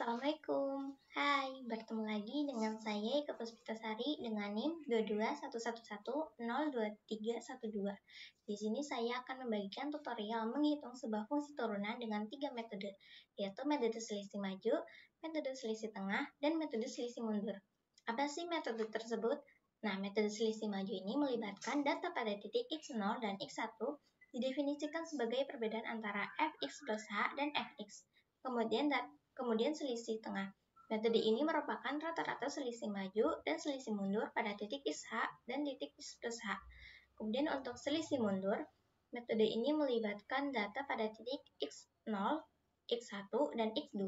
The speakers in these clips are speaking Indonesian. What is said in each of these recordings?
Assalamualaikum. Hai, bertemu lagi dengan saya Eka Puspitasari dengan NIM 22111023312. Di sini saya akan membagikan tutorial menghitung sebuah fungsi turunan dengan 3 metode, yaitu metode selisih maju, metode selisih tengah, dan metode selisih mundur. Apa sih metode tersebut? Nah, metode selisih maju ini melibatkan data pada titik x0 dan x1 didefinisikan sebagai perbedaan antara fx plus h dan fx. Kemudian selisih tengah. Metode ini merupakan rata-rata selisih maju dan selisih mundur pada titik XH dan titik X plus H. Kemudian untuk selisih mundur, metode ini melibatkan data pada titik X0, X1, dan X2.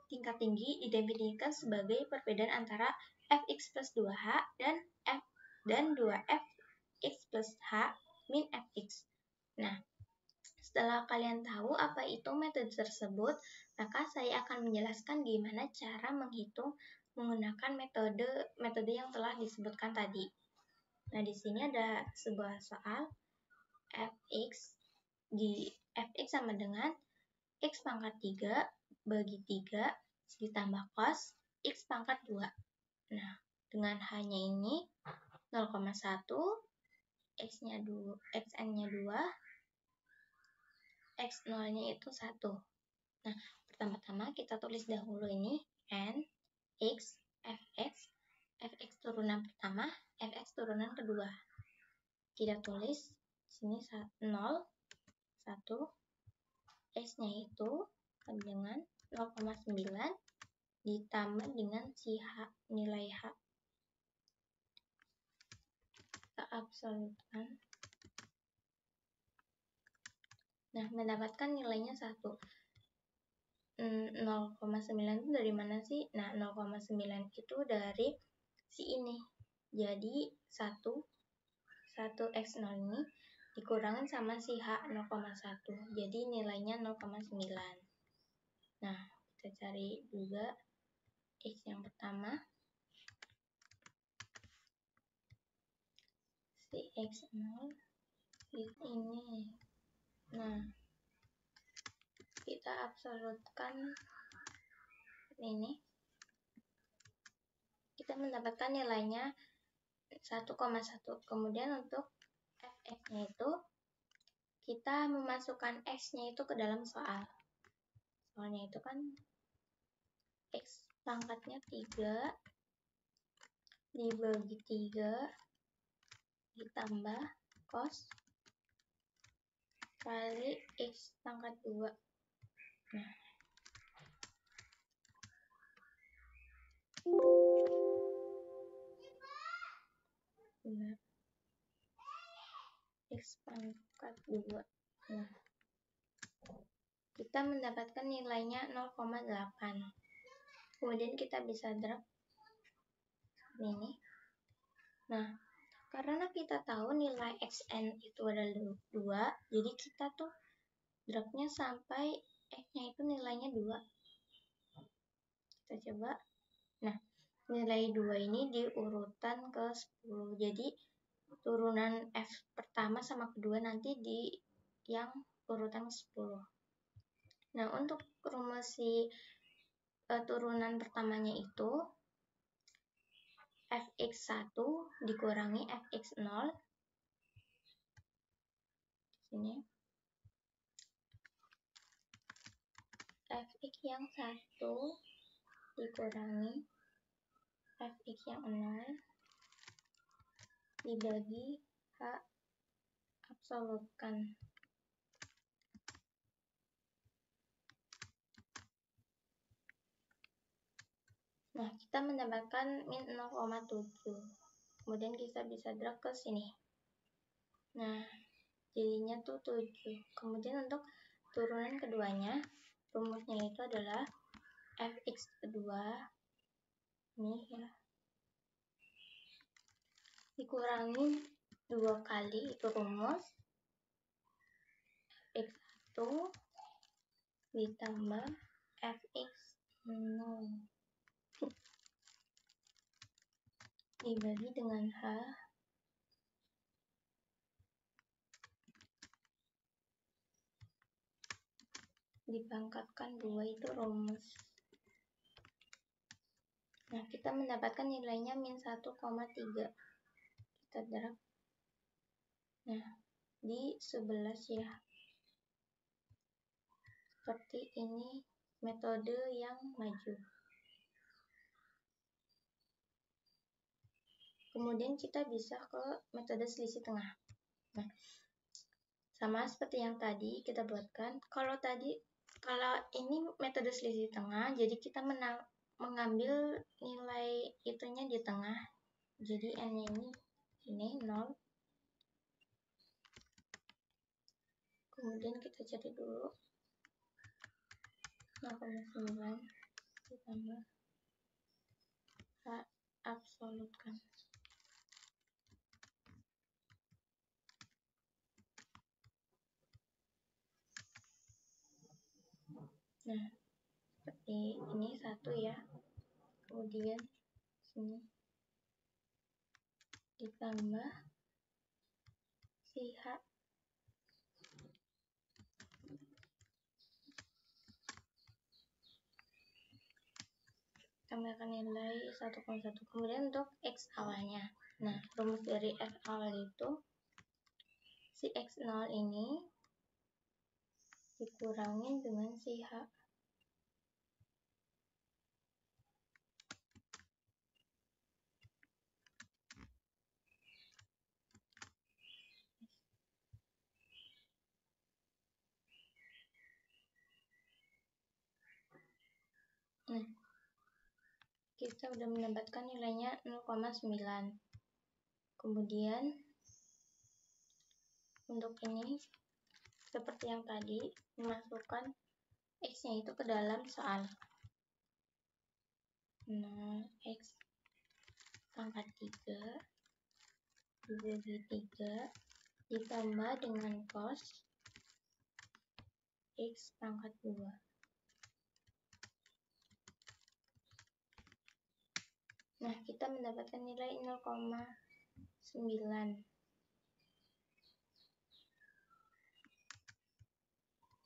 Tingkat tinggi didefinisikan sebagai perbedaan antara Fx plus 2H dan 2Fx plus H min Fx. Nah, setelah kalian tahu apa itu metode tersebut, maka saya akan menjelaskan gimana cara menghitung menggunakan metode yang telah disebutkan tadi. Nah, di sini ada sebuah soal fx sama dengan x pangkat 3 bagi 3 ditambah cos x pangkat 2. Nah, dengan hanya ini 0,1, xn-nya 2, x0-nya itu 1. Nah, pertama-tama kita tulis dahulu ini n, x, fx, fx turunan pertama, fx turunan kedua. Kita tulis sini 0, 1, x-nya itu dengan 0,9 ditambah dengan si h, nilai h. Kita absolutkan. Nah, mendapatkan nilainya 1. 0,9 itu dari mana sih? Nah, 0,9 itu dari si ini. Jadi 1 x0 ini dikurangin sama si h 0,1. Jadi nilainya 0,9. Nah, kita cari juga x yang pertama. Si x0 ini. Nah, kita absolutkan ini. Kita mendapatkan nilainya 1,1. Kemudian untuk fx-nya itu kita memasukkan x-nya itu ke dalam soal. Soalnya itu kan x pangkatnya 3 dibagi 3 ditambah cos kali x pangkat 2. Nah, benar. X pangkat 2. Nah, kita mendapatkan nilainya 0,8. Kemudian kita bisa drag ini. Nah, karena kita tahu nilai xn itu adalah 2, jadi kita tuh dragnya sampai x-nya itu nilainya 2. Kita coba. Nah, nilai 2 ini di urutan ke 10. Jadi, turunan f pertama sama kedua nanti di yang urutan 10. Nah, untuk rumus si turunan pertamanya itu fx1 dikurangi fx0. Di sini. Fx yang 1 dikurangi fx yang 0 dibagi h absolutkan. Nah, kita mendapatkan min 0,7. Kemudian kita bisa drag ke sini. Nah, jadinya tuh 7. Kemudian untuk turunan keduanya, rumusnya itu adalah fx kedua ini ya, dikurangi 2 kali itu rumus fx1 ditambah fx0 dibagi dengan h dipangkatkan 2 itu rumus. kita mendapatkan nilainya min 1,3. Kita drag. Nah, di 11 ya. Seperti ini metode yang maju. Kemudian kita bisa ke metode selisih tengah. Nah, sama seperti yang tadi kita buatkan. Kalau ini metode selisih tengah, jadi kita mengambil nilai itunya di tengah. Jadi n-nya ini 0. Kemudian kita cari dulu 0,9 ditambah H absolut kan. Nah, seperti ini 1 ya. Kemudian sini ditambah si H. Tambahkan nilai 1,1. Kemudian untuk X awalnya. Nah, rumus dari X awal itu si X0 ini dikurangin dengan si H. Nah, kita udah mendapatkan nilainya 0,9. Kemudian untuk ini seperti yang tadi, memasukkan X-nya itu ke dalam soal. Nah, X pangkat 3 dibagi 3 ditambah dengan cos X pangkat 2. Nah, kita mendapatkan nilai 0,9.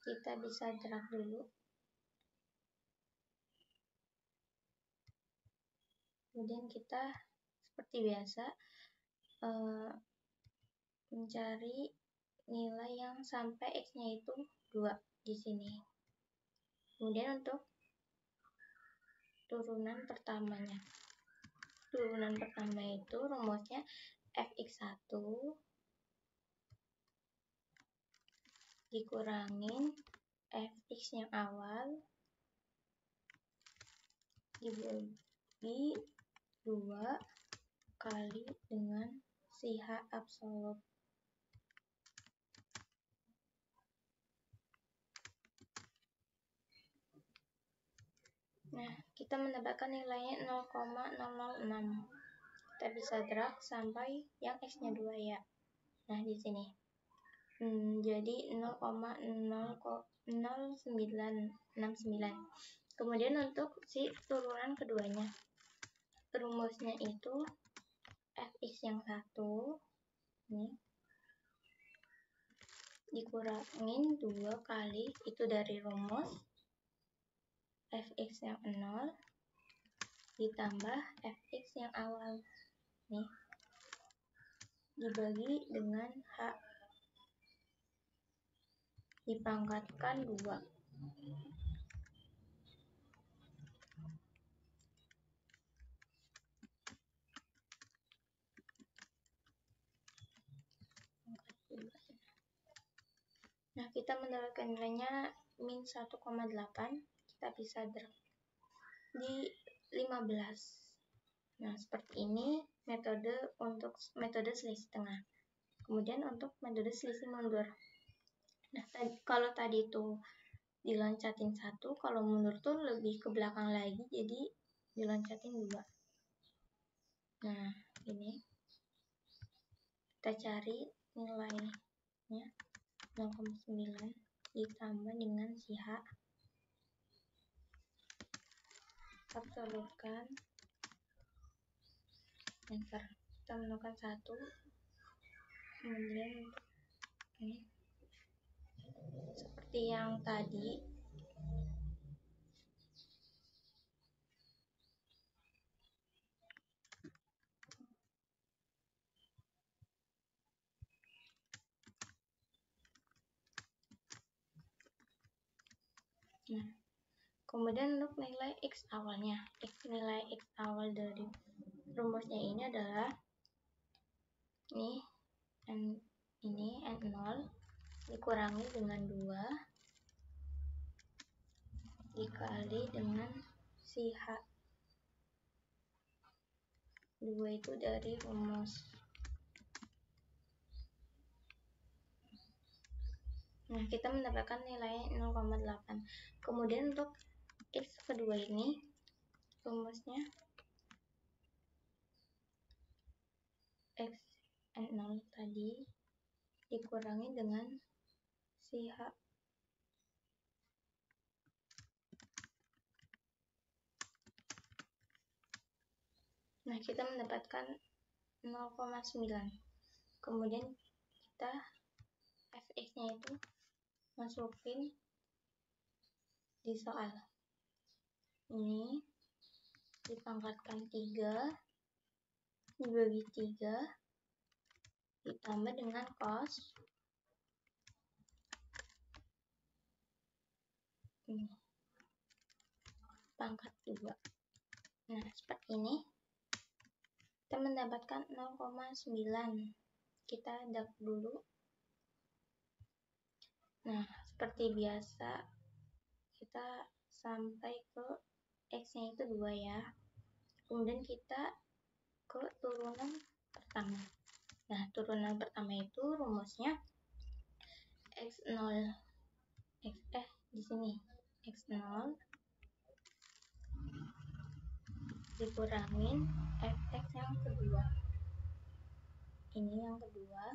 Kita bisa drag dulu. Kemudian kita seperti biasa mencari nilai yang sampai X-nya itu 2 di sini. Kemudian untuk turunan pertamanya. Turunan pertama itu rumusnya fx1 dikurangin fx yang awal dibagi 2 kali dengan si H absolut. Nah, kita mendapatkan nilainya 0,006. Kita bisa drag sampai yang X-nya 2 ya. Nah, di sini. Jadi 0,0969. Kemudian untuk si turunan keduanya. Rumusnya itu fx yang 1 ini dikurangin 2 kali itu dari rumus fx yang 0 ditambah fx yang awal nih dibagi dengan H dipangkatkan 2. Nah, kita mendapatkan nilainya min 1,8. Kita bisa drag di 15. Nah, seperti ini untuk metode selisih tengah. Kemudian untuk metode selisih mundur. Nah, kalau tadi itu diloncatin 1, kalau mundur tuh lebih ke belakang lagi, jadi diloncatin 2. Nah, ini kita cari nilainya 0,9 ditambah dengan si H absolutkan enter. Kita menemukan 1. Kemudian ini seperti yang tadi Nah, kemudian untuk nilai X awalnya, nilai X awal dari rumusnya ini adalah ini N0 dikurangi dengan 2 dikali dengan si H. 2 itu dari rumus. Nah, kita mendapatkan nilai 0,8. Kemudian untuk X kedua ini, rumusnya X N0 tadi dikurangi dengan si H. Nah, kita mendapatkan 0,9. Kemudian kita fx-nya itu masukin di soal. Ini dipangkatkan 3 dibagi 3 ditambah dengan cos ini pangkat 2. Nah, seperti ini kita mendapatkan 0,9. Kita dak dulu. Nah, seperti biasa kita sampai ke X-nya itu 2 ya. Kemudian kita ke turunan pertama. Nah, turunan pertama itu rumusnya X0 di sini X0 dikurangin fx yang kedua. Ini yang kedua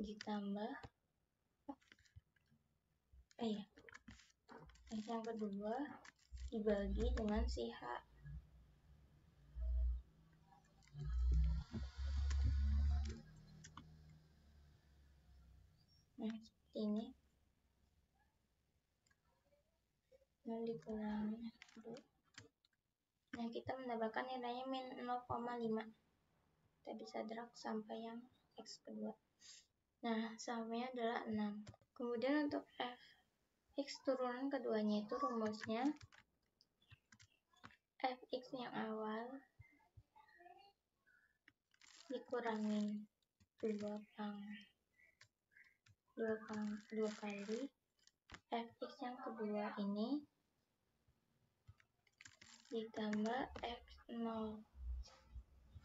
ditambah X yang kedua dibagi dengan si H. Nah, seperti ini. Nah, dikurangi 1. Nah, kita mendapatkan nilainya min 0,5. Kita bisa drag sampai yang X kedua. Nah, samanya adalah 6. Kemudian untuk fx turunan keduanya itu rumusnya fx yang awal dikurangin 2 kali fx yang kedua ini ditambah x0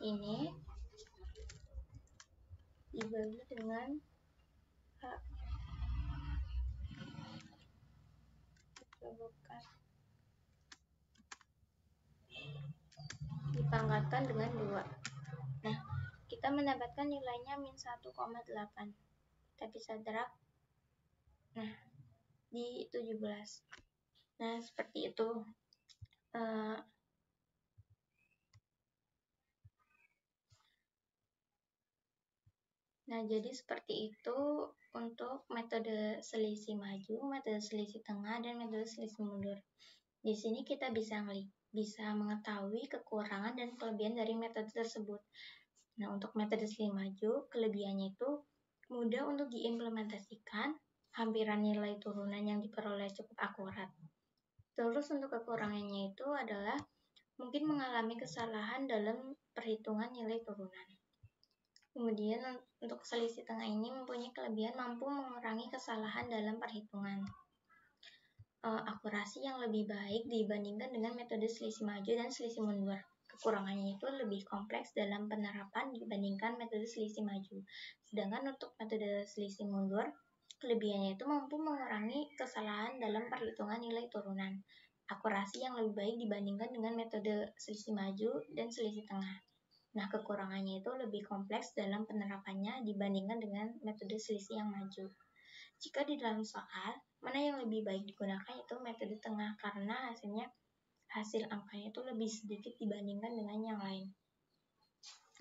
ini dibagi dengan H. Cobakan dipangkatkan dengan 2. Nah, kita mendapatkan nilainya min 1,8. Kita bisa drag nah di 17. Nah, seperti itu. Nah, jadi seperti itu untuk metode selisih maju, metode selisih tengah, dan metode selisih mundur. Di sini kita bisa mengetahui kekurangan dan kelebihan dari metode tersebut. Nah, untuk metode selisih maju, kelebihannya itu mudah untuk diimplementasikan, hampiran nilai turunan yang diperoleh cukup akurat. Terus untuk kekurangannya itu adalah mungkin mengalami kesalahan dalam perhitungan nilai turunan. Kemudian untuk selisih tengah ini mempunyai kelebihan mampu mengurangi kesalahan dalam perhitungan. Akurasi yang lebih baik dibandingkan dengan metode selisih maju dan selisih mundur. Kekurangannya itu lebih kompleks dalam penerapan dibandingkan metode selisih maju. Sedangkan untuk metode selisih mundur, kelebihannya itu mampu mengurangi kesalahan dalam perhitungan nilai turunan. Akurasi yang lebih baik dibandingkan dengan metode selisih maju dan selisih tengah. Nah, kekurangannya itu lebih kompleks dalam penerapannya dibandingkan dengan metode selisih yang maju. Jika di dalam soal, mana yang lebih baik digunakan itu metode tengah karena hasil angkanya itu lebih sedikit dibandingkan dengan yang lain.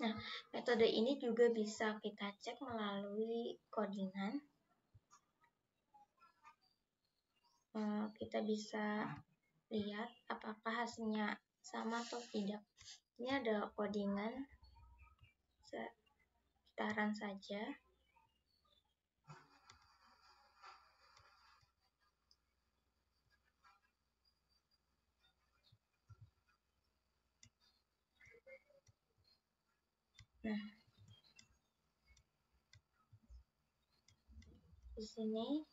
Nah, metode ini juga bisa kita cek melalui codingan. Kita bisa lihat apakah hasilnya sama atau tidak. Ini ada codingan, kita run saja. Nah, di sini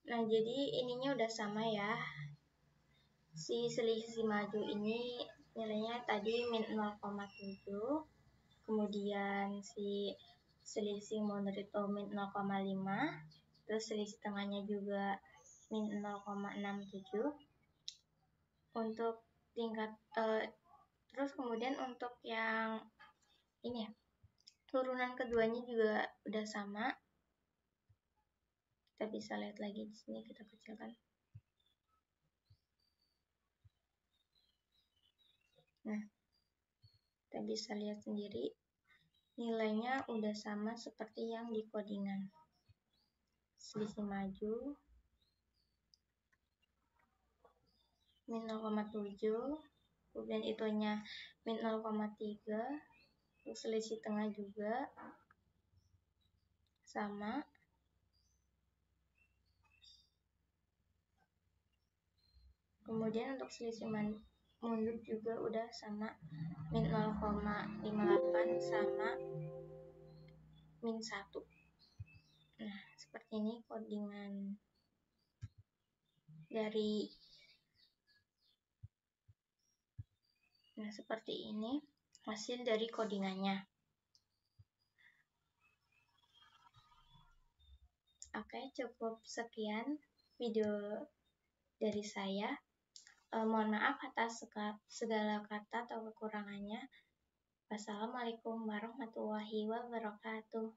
nah jadi ininya udah sama ya. Si selisih maju ini nilainya tadi min 0,7, kemudian si selisih mundur itu min 0,5, terus selisih tengahnya juga min 0,67. Untuk tingkat terus kemudian untuk yang ini ya, turunan keduanya juga udah sama. Kita bisa lihat lagi di sini, kita kecilkan. Nah, kita bisa lihat sendiri nilainya udah sama seperti yang di codingan. Selisih maju min 0,7, kemudian itunya min 0,3, terus selisih tengah juga sama. Kemudian untuk selisih mundur juga udah sama, min 0,58 sama min 1. Nah, seperti ini codingan dari seperti ini hasil dari codingannya. Oke, cukup sekian video dari saya. Mohon maaf atas segala kata atau kekurangannya. Wassalamualaikum warahmatullahi wabarakatuh.